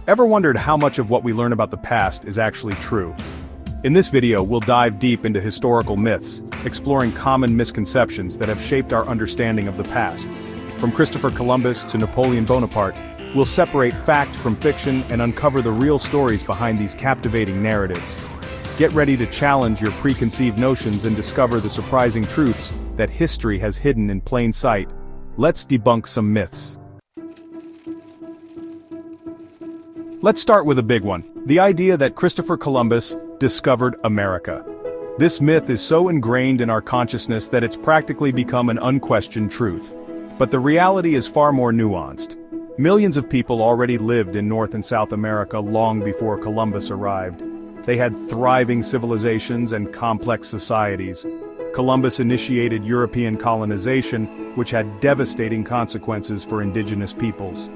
Ever wondered how much of what we learn about the past is actually true? In this video, we'll dive deep into historical myths, exploring common misconceptions that have shaped our understanding of the past. From Christopher Columbus to Napoleon Bonaparte, we'll separate fact from fiction and uncover the real stories behind these captivating narratives. Get ready to challenge your preconceived notions and discover the surprising truths that history has hidden in plain sight. Let's debunk some myths. Let's start with a big one, the idea that Christopher Columbus discovered America. This myth is so ingrained in our consciousness that it's practically become an unquestioned truth. But the reality is far more nuanced. Millions of people already lived in North and South America long before Columbus arrived. They had thriving civilizations and complex societies. Columbus initiated European colonization, which had devastating consequences for indigenous peoples.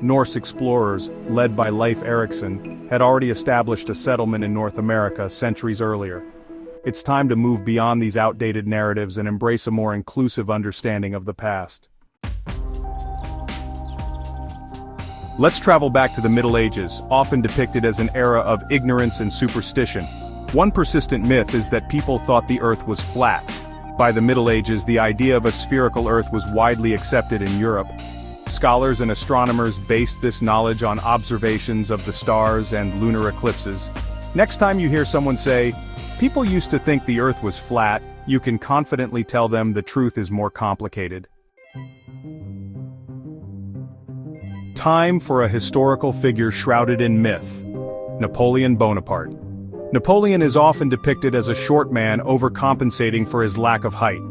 Norse explorers, led by Leif Erikson, had already established a settlement in North America centuries earlier. It's time to move beyond these outdated narratives and embrace a more inclusive understanding of the past. Let's travel back to the Middle Ages, often depicted as an era of ignorance and superstition. One persistent myth is that people thought the Earth was flat. By the Middle Ages, the idea of a spherical Earth was widely accepted in Europe. Scholars and astronomers based this knowledge on observations of the stars and lunar eclipses. Next time you hear someone say, "People used to think the Earth was flat," you can confidently tell them the truth is more complicated. Time for a historical figure shrouded in myth. Napoleon Bonaparte. Napoleon is often depicted as a short man overcompensating for his lack of height.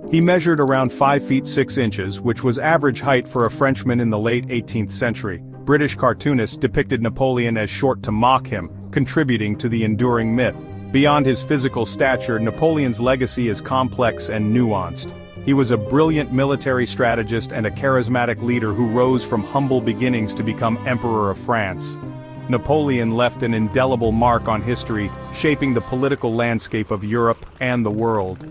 He measured around 5 feet 6 inches, which was average height for a Frenchman in the late 18th century. British cartoonists depicted Napoleon as short to mock him, contributing to the enduring myth. Beyond his physical stature, Napoleon's legacy is complex and nuanced. He was a brilliant military strategist and a charismatic leader who rose from humble beginnings to become Emperor of France. Napoleon left an indelible mark on history, shaping the political landscape of Europe and the world.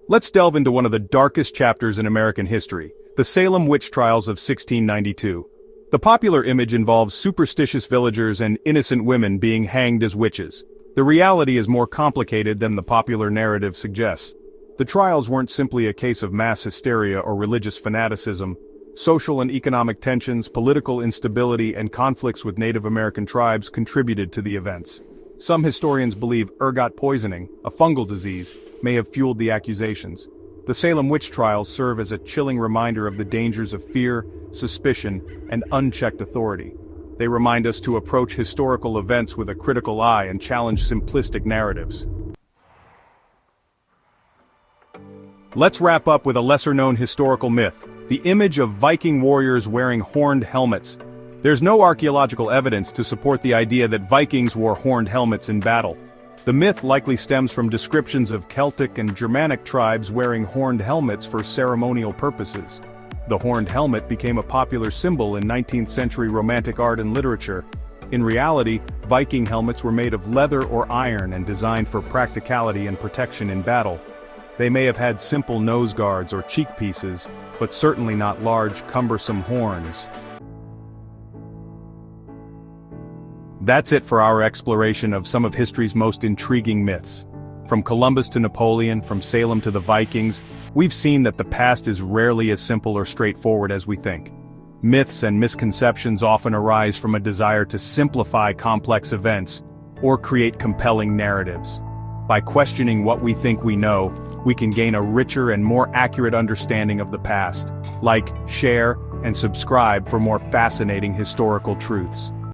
Let's delve into one of the darkest chapters in American history, the Salem witch trials of 1692. The popular image involves superstitious villagers and innocent women being hanged as witches. The reality is more complicated than the popular narrative suggests. The trials weren't simply a case of mass hysteria or religious fanaticism. Social and economic tensions, political instability, and conflicts with Native American tribes contributed to the events. Some historians believe ergot poisoning, a fungal disease, may have fueled the accusations. The Salem witch trials serve as a chilling reminder of the dangers of fear, suspicion, and unchecked authority. They remind us to approach historical events with a critical eye and challenge simplistic narratives. Let's wrap up with a lesser-known historical myth, the image of Viking warriors wearing horned helmets. There's no archaeological evidence to support the idea that Vikings wore horned helmets in battle. The myth likely stems from descriptions of Celtic and Germanic tribes wearing horned helmets for ceremonial purposes. The horned helmet became a popular symbol in 19th century Romantic art and literature. In reality, Viking helmets were made of leather or iron and designed for practicality and protection in battle. They may have had simple nose guards or cheek pieces, but certainly not large, cumbersome horns. That's it for our exploration of some of history's most intriguing myths. From Columbus to Napoleon, from Salem to the Vikings, we've seen that the past is rarely as simple or straightforward as we think. Myths and misconceptions often arise from a desire to simplify complex events or create compelling narratives. By questioning what we think we know, we can gain a richer and more accurate understanding of the past. Like, share, and subscribe for more fascinating historical truths.